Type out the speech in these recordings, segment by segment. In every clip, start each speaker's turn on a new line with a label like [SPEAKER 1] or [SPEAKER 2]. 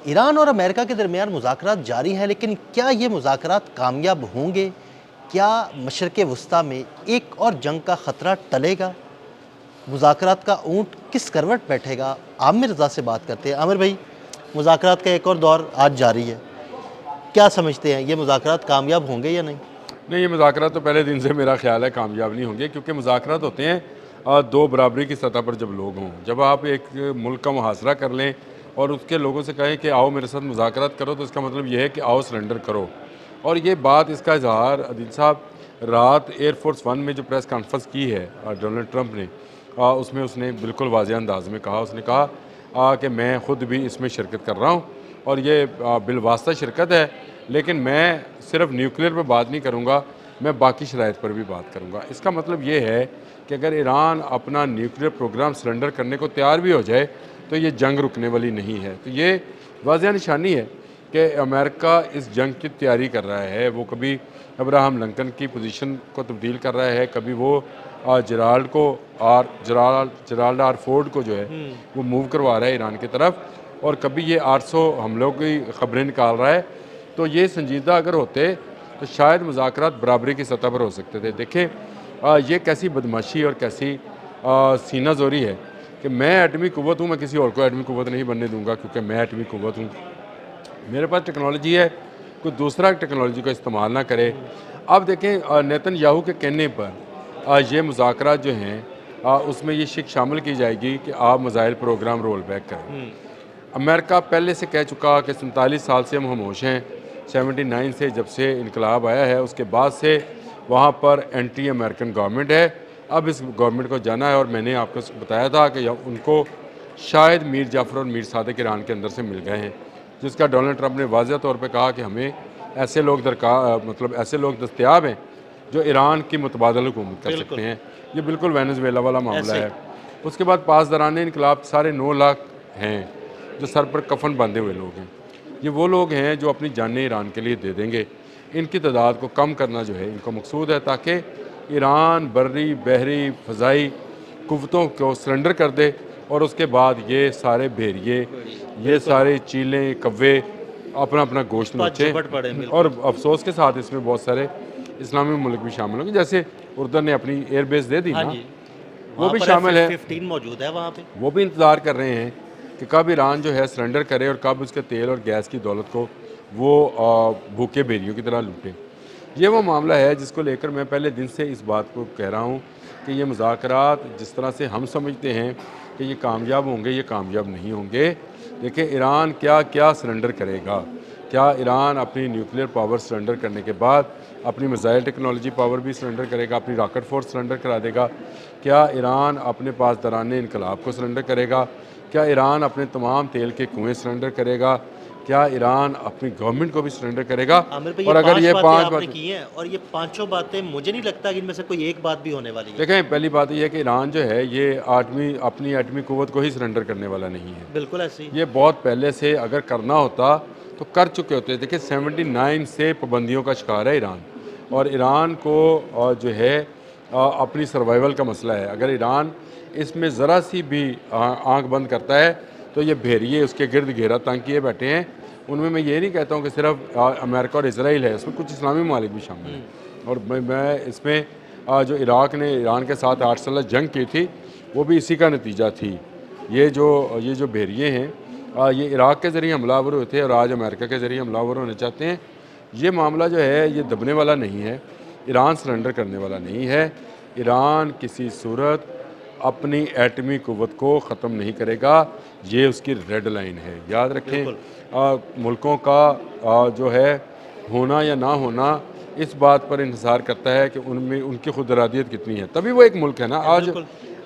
[SPEAKER 1] ایران اور امریکہ کے درمیان مذاکرات جاری ہیں، لیکن کیا یہ مذاکرات کامیاب ہوں گے؟ کیا مشرق وسطیٰ میں ایک اور جنگ کا خطرہ ٹلے گا؟ مذاکرات کا اونٹ کس کروٹ بیٹھے گا؟ عامر رضا سے بات کرتے ہیں۔ عامر بھائی، مذاکرات کا ایک اور دور آج جاری ہے، کیا سمجھتے ہیں یہ مذاکرات کامیاب ہوں گے یا نہیں؟
[SPEAKER 2] نہیں، یہ مذاکرات تو پہلے دن سے میرا خیال ہے کامیاب نہیں ہوں گے، کیونکہ مذاکرات ہوتے ہیں دو برابری کی سطح پر جب لوگ ہوں۔ جب آپ ایک ملک کا محاصرہ کر لیں اور اس کے لوگوں سے کہیں کہ آؤ میرے ساتھ مذاکرات کرو، تو اس کا مطلب یہ ہے کہ آؤ سرنڈر کرو۔ اور یہ بات، اس کا اظہار عدیل صاحب رات ایئر فورس ون میں جو پریس کانفرنس کی ہے ڈونلڈ ٹرمپ نے، اس میں اس نے بالکل واضح انداز میں کہا، اس نے کہا کہ میں خود بھی اس میں شرکت کر رہا ہوں اور یہ بالواسطہ شرکت ہے، لیکن میں صرف نیوکلیر پہ بات نہیں کروں گا، میں باقی شرائط پر بھی بات کروں گا۔ اس کا مطلب یہ ہے کہ اگر ایران اپنا نیوکلیر پروگرام سرنڈر کرنے کو تیار بھی ہو جائے تو یہ جنگ رکنے والی نہیں ہے۔ تو یہ واضح نشانی ہے کہ امریکہ اس جنگ کی تیاری کر رہا ہے۔ وہ کبھی ابراہم لنکن کی پوزیشن کو تبدیل کر رہا ہے، کبھی وہ جرالڈ آر فورڈ کو جو ہے وہ موو کروا رہا ہے ایران کی طرف، اور کبھی یہ 800 حملوں کی خبریں نکال رہا ہے۔ تو یہ سنجیدہ اگر ہوتے تو شاید مذاکرات برابری کی سطح پر ہو سکتے تھے۔ دیکھیں یہ کیسی بدماشی اور کیسی سینہ زوری ہے کہ میں ایٹمی قوت ہوں، میں کسی اور کو ایٹمی قوت نہیں بننے دوں گا کیونکہ میں ایٹمی قوت ہوں۔ میرے پاس ٹیکنالوجی ہے، کوئی دوسرا ٹیکنالوجی کا استعمال نہ کرے۔ اب دیکھیں نیتن یاہو کے کہنے پر یہ مذاکرات جو ہیں اس میں یہ شک شامل کی جائے گی کہ آپ میزائل پروگرام رول بیک کریں۔ امریکہ پہلے سے کہہ چکا کہ 47 سال سے ہم خاموش ہیں، 79 سے جب سے انقلاب آیا ہے اس کے بعد سے وہاں پر اینٹی امریکن گورنمنٹ ہے۔ اب اس گورنمنٹ کو جانا ہے، اور میں نے آپ کو بتایا تھا کہ ان کو شاید میر جعفر اور میر صادق ایران کے اندر سے مل گئے ہیں، جس کا ڈونلڈ ٹرمپ نے واضح طور پہ کہا کہ ہمیں ایسے لوگ ایسے لوگ دستیاب ہیں جو ایران کی متبادل حکومت کر سکتے ہیں۔ یہ بالکل وینزویلا والا معاملہ ہے۔ اس کے بعد پاسداران انقلاب سارے 9 لاکھ ہیں جو سر پر کفن باندھے ہوئے لوگ ہیں۔ یہ وہ لوگ ہیں جو اپنی جانیں ایران کے لیے دے دیں گے۔ ان کی تعداد کو کم کرنا جو ہے ان کا مقصود ہے، تاکہ ایران بری بحری فضائی قوتوں کو سرنڈر کر دے، اور اس کے بعد یہ سارے بھیڑیے، یہ سارے چیلیں، کوے اپنا اپنا گوشت نوچیں۔ اور افسوس کے ساتھ اس میں بہت سارے اسلامی ملک بھی شامل ہوں گے، جیسے اردن نے اپنی ایئر بیس دے دی نا، وہ بھی شامل ہے۔
[SPEAKER 1] 15 موجود ہے وہاں پہ۔
[SPEAKER 2] وہ بھی انتظار کر رہے ہیں کہ کب ایران جو ہے سرنڈر کرے اور کب اس کے تیل اور گیس کی دولت کو وہ بھوکے بھیڑیوں کی طرح لوٹے۔ یہ وہ معاملہ ہے جس کو لے کر میں پہلے دن سے اس بات کو کہہ رہا ہوں کہ یہ مذاکرات جس طرح سے ہم سمجھتے ہیں کہ یہ کامیاب ہوں گے، یہ کامیاب نہیں ہوں گے۔ دیکھیں ایران کیا سرنڈر کرے گا؟ کیا ایران اپنی نیوکلیر پاور سرنڈر کرنے کے بعد اپنی میزائل ٹیکنالوجی پاور بھی سرنڈر کرے گا، اپنی راکٹ فورس سرنڈر کرا دے گا؟ کیا ایران اپنے پاسداران انقلاب کو سرنڈر کرے گا؟ کیا ایران اپنے تمام تیل کے کنویں سرنڈر کرے گا؟ کیا ایران اپنی گورنمنٹ کو بھی سرنڈر کرے گا؟
[SPEAKER 1] اور اگر یہ 5 باتیں کی ہیں اور یہ پانچوں باتیں مجھے نہیں لگتا کہ ان میں سے کوئی ایک بات بھی ہونے والی ہے۔
[SPEAKER 2] دیکھیں پہلی بات یہ ہے کہ ایران جو ہے یہ اپنی ایٹمی قوت کو ہی سرنڈر کرنے والا نہیں ہے۔
[SPEAKER 1] بالکل ایسی
[SPEAKER 2] یہ بہت پہلے سے اگر کرنا ہوتا تو کر چکے ہوتے۔ دیکھیں 79 سے پابندیوں کا شکار ہے ایران، اور ایران کو جو ہے اپنی سروائیول کا مسئلہ ہے۔ اگر ایران اس میں ذرا سی بھی آنکھ بند کرتا ہے تو یہ بھیڑیے اس کے گرد گھیرا تنگ کیے بیٹھے ہیں۔ ان میں یہ نہیں کہتا ہوں کہ صرف امریکہ اور اسرائیل ہے، اس میں کچھ اسلامی ممالک بھی شامل ہیں۔ اور میں اس میں جو عراق نے ایران کے ساتھ 8 سالہ جنگ کی تھی وہ بھی اسی کا نتیجہ تھی۔ یہ جو بھیڑیے ہیں یہ عراق کے ذریعے حملہ آور ہوئے تھے اور آج امریکہ کے ذریعے حملہ آور ہونے چاہتے ہیں۔ یہ معاملہ جو ہے یہ دبنے والا نہیں ہے، ایران سرنڈر کرنے والا نہیں ہے۔ ایران کسی صورت اپنی ایٹمی قوت کو ختم نہیں کرے گا، یہ اس کی ریڈ لائن ہے۔ یاد رکھیں ملکوں کا جو ہے ہونا یا نہ ہونا اس بات پر انحصار کرتا ہے کہ ان کی خود ارادیت کتنی ہے، تبھی وہ ایک ملک ہے نا۔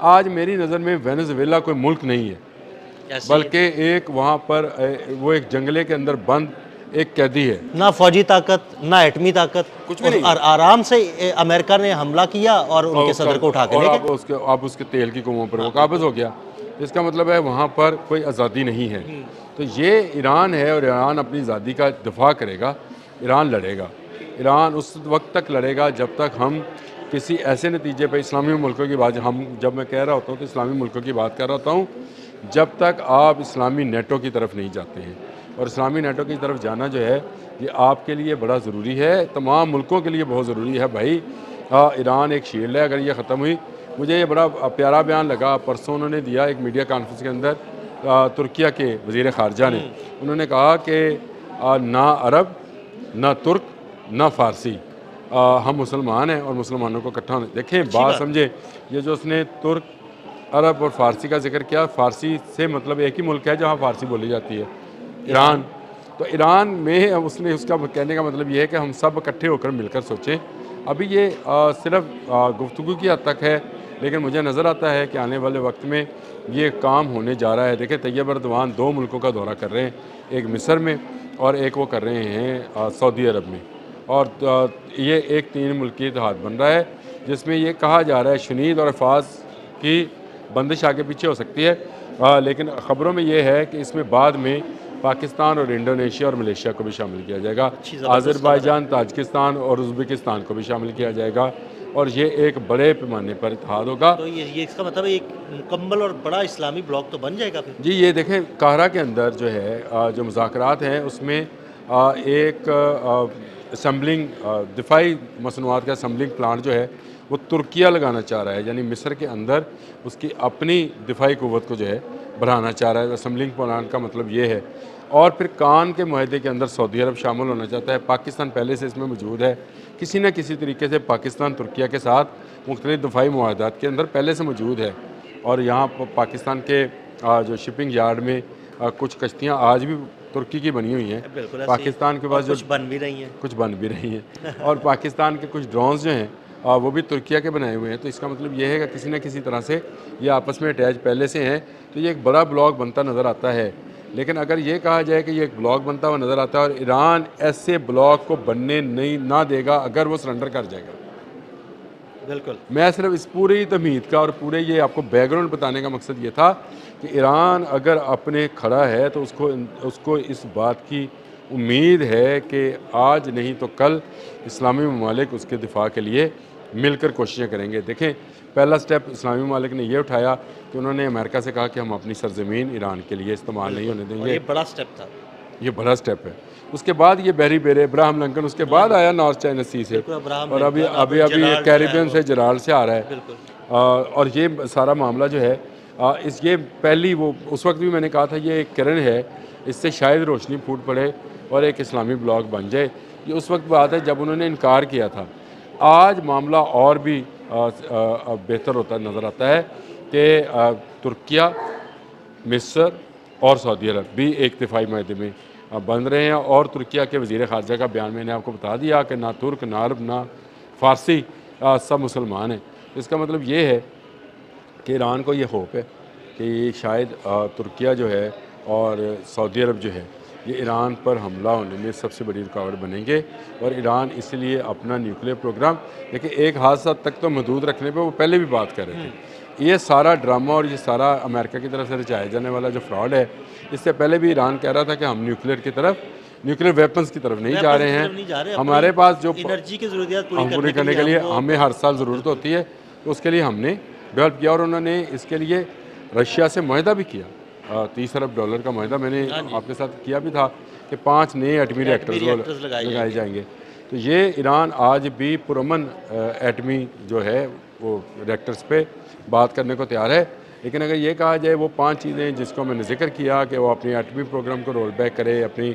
[SPEAKER 2] آج میری نظر میں وینزویلا کوئی ملک نہیں ہے، بلکہ ایک وہاں پر وہ ایک جنگلے کے اندر بند ایک قیدی ہے۔
[SPEAKER 1] نہ فوجی طاقت نہ ایٹمی طاقت،
[SPEAKER 2] کچھ بھی نہیں۔
[SPEAKER 1] اور آرام سے امریکہ نے حملہ کیا اور ان کے صدر کو اٹھا کے لے گئے۔
[SPEAKER 2] اب اس کے تیل کی کنووں پر وہ قابض ہو گیا۔ اس کا مطلب ہے وہاں پر کوئی آزادی نہیں ہے۔ تو یہ ایران ہے اور ایران اپنی آزادی کا دفاع کرے گا، ایران لڑے گا۔ ایران اس وقت تک لڑے گا جب تک ہم کسی ایسے نتیجے پہ اسلامی ملکوں کی بات، جب میں کہہ رہا ہوتا ہوں تو اسلامی ملکوں کی بات کر رہا ہوتا ہوں، جب تک آپ اسلامی نیٹو کی طرف نہیں جاتے ہیں۔ اور اسلامی نیٹو کی طرف جانا جو ہے یہ آپ کے لیے بڑا ضروری ہے، تمام ملکوں کے لیے بہت ضروری ہے بھائی۔ ایران ایک شیلڈ ہے، اگر یہ ختم ہوئی، مجھے یہ بڑا پیارا بیان لگا پرسوں انہوں نے دیا ایک میڈیا کانفرنس کے اندر، ترکیہ کے وزیر خارجہ نے، انہوں نے کہا کہ نہ عرب، نہ ترک، نہ فارسی، ہم مسلمان ہیں اور مسلمانوں کو اکٹھا ہونا۔ دیکھیں بات سمجھیں، یہ جو اس نے ترک، عرب اور فارسی کا ذکر کیا، فارسی سے مطلب ایک ہی ملک ہے جہاں فارسی بولی جاتی ہے، ایران۔ تو ایران میں اس نے اس کا کہنے کا مطلب یہ ہے کہ ہم سب اکٹھے ہو کر مل کر سوچیں۔ ابھی یہ صرف گفتگو کی حد تک ہے، لیکن مجھے نظر آتا ہے کہ آنے والے وقت میں یہ کام ہونے جا رہا ہے۔ دیکھیں طیب اردوان 2 ملکوں کا دورہ کر رہے ہیں، ایک مصر میں اور ایک وہ کر رہے ہیں سعودی عرب میں، اور یہ ایک 3 ملکی اتحاد بن رہا ہے جس میں یہ کہا جا رہا ہے شنید اور الفاظ کی بندش آگے پیچھے ہو سکتی ہے، لیکن خبروں میں یہ ہے کہ اس میں بعد میں پاکستان اور انڈونیشیا اور ملیشیا کو بھی شامل کیا جائے گا، آذربائیجان، تاجکستان اور ازبکستان کو بھی شامل کیا جائے گا، اور یہ ایک بڑے پیمانے پر اتحاد ہوگا۔
[SPEAKER 1] تو یہ اس کا مطلب ایک مکمل اور بڑا اسلامی بلاک تو بن جائے گا پھر؟
[SPEAKER 2] جی یہ دیکھیں قاہرہ کے اندر جو ہے جو مذاکرات ہیں اس میں ایک اسمبلنگ دفاعی مصنوعات کا اسمبلنگ پلانٹ جو ہے وہ ترکیہ لگانا چاہ رہا ہے، یعنی مصر کے اندر اس کی اپنی دفاعی قوت کو جو ہے بڑھانا چاہ رہا ہے۔ اسمبلنگ پلانٹ کا مطلب یہ ہے، اور پھر کان کے معاہدے کے اندر سعودی عرب شامل ہونا چاہتا ہے، پاکستان پہلے سے اس میں موجود ہے، کسی نہ کسی طریقے سے پاکستان ترکیہ کے ساتھ مختلف دفاعی معاہدات کے اندر پہلے سے موجود ہے، اور یہاں پاکستان کے جو شپنگ یارڈ میں کچھ کشتیاں آج بھی ترکی کی بنی ہوئی ہیں، پاکستان کے پاس جو
[SPEAKER 1] کچھ بن بھی رہی ہیں،
[SPEAKER 2] کچھ بن بھی رہی ہیں، اور پاکستان کے کچھ ڈرونز جو ہیں وہ بھی ترکیہ کے بنائے ہوئے ہیں۔ تو اس کا مطلب یہ ہے کہ کسی نہ کسی طرح سے یہ آپس میں اٹیچ پہلے سے ہیں، تو یہ ایک بڑا بلاک بنتا نظر آتا ہے۔ لیکن اگر یہ کہا جائے کہ یہ ایک بلاک بنتا ہوا نظر آتا ہے، اور ایران ایسے بلاک کو بننے نہ دے گا اگر وہ سرنڈر کر جائے گا۔
[SPEAKER 1] بالکل،
[SPEAKER 2] میں صرف اس پوری تمہید کا اور پورے یہ آپ کو بیک گراؤنڈ بتانے کا مقصد یہ تھا کہ ایران اگر اپنے کھڑا ہے تو اس کو اس بات کی امید ہے کہ آج نہیں تو کل اسلامی ممالک اس کے دفاع کے لیے مل کر کوششیں کریں گے۔ دیکھیں پہلا سٹیپ اسلامی ممالک نے یہ اٹھایا کہ انہوں نے امریکہ سے کہا کہ ہم اپنی سرزمین ایران کے لیے استعمال نہیں ہونے دیں گے،
[SPEAKER 1] یہ بڑا سٹیپ تھا،
[SPEAKER 2] یہ بڑا سٹیپ ہے۔ اس کے بعد یہ بیری بیرے ابراہم لنکن اس کے بعد آیا نارتھ چائنا سی سے، اور ابھی یہ کیریبین سے جرال سے آ رہا ہے، اور یہ سارا معاملہ جو ہے یہ پہلی وہ اس وقت بھی میں نے کہا تھا یہ ایک کرن ہے، اس سے شاید روشنی پھوٹ پڑے اور ایک اسلامی بلاک بن جائے۔ یہ اس وقت بات ہے جب انہوں نے انکار کیا تھا۔ آج معاملہ اور بھی بہتر ہوتا نظر آتا ہے کہ ترکیہ، مصر اور سعودی عرب بھی ایک دفاعی معاہدے میں بن رہے ہیں، اور ترکیہ کے وزیر خارجہ کا بیان میں نے آپ کو بتا دیا کہ نہ ترک، نہ عرب، نہ فارسی، سب مسلمان ہیں۔ اس کا مطلب یہ ہے کہ ایران کو یہ ہوپ ہے کہ شاید ترکیہ جو ہے اور سعودی عرب جو ہے یہ ایران پر حملہ ہونے میں سب سے بڑی رکاوٹ بنیں گے، اور ایران اس لیے اپنا نیوکلیر پروگرام دیکھیں ایک حادثہ تک تو محدود رکھنے پہ وہ پہلے بھی بات کر رہے تھے۔ یہ سارا ڈرامہ اور یہ سارا امریکہ کی طرف سے رچایا جانے والا جو فراڈ ہے، اس سے پہلے بھی ایران کہہ رہا تھا کہ ہم نیوکلیر ویپنز کی طرف نہیں جا رہے ہیں، ہمارے پاس جو
[SPEAKER 1] انرجی کی ضروریات
[SPEAKER 2] پوری کرنے کے لیے ہمیں ہر سال ضرورت ہوتی ہے، تو اس کے لیے ہم نے ڈیولپ کیا، اور انہوں نے اس کے لیے رشیا سے معاہدہ بھی کیا، $30 ارب کا معاہدہ میں نے آپ کے ساتھ کیا بھی تھا کہ 5 نئے ایٹمی ریکٹرز لگائے جائیں گے۔ تو یہ ایران آج بھی پرامن ایٹمی جو ہے وہ ریکٹرز پہ بات کرنے کو تیار ہے، لیکن اگر یہ کہا جائے وہ 5 چیزیں جس کو میں نے ذکر کیا کہ وہ اپنی ایٹمی پروگرام کو رول بیک کرے، اپنی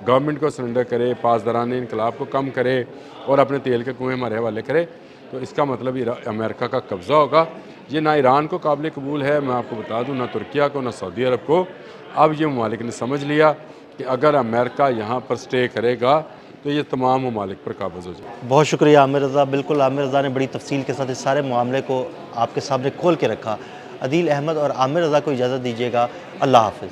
[SPEAKER 2] گورنمنٹ کو سرنڈر کرے، پاسداران انقلاب کو کم کرے، اور اپنے تیل کے کنویں ہمارے حوالے کرے، تو اس کا مطلب امریکہ کا قبضہ ہوگا۔ یہ نہ ایران کو قابل قبول ہے، میں آپ کو بتا دوں، نہ ترکیہ کو، نہ سعودی عرب کو۔ اب یہ ممالک نے سمجھ لیا کہ اگر امریکہ یہاں پر سٹے کرے گا تو یہ تمام ممالک پر قابض ہو جائے۔
[SPEAKER 1] بہت شکریہ عامر رضا، بالکل عامر رضا نے بڑی تفصیل کے ساتھ اس سارے معاملے کو آپ کے سامنے کھول کے رکھا۔ عدیل احمد اور عامر رضا کو اجازت دیجیے گا، اللہ حافظ۔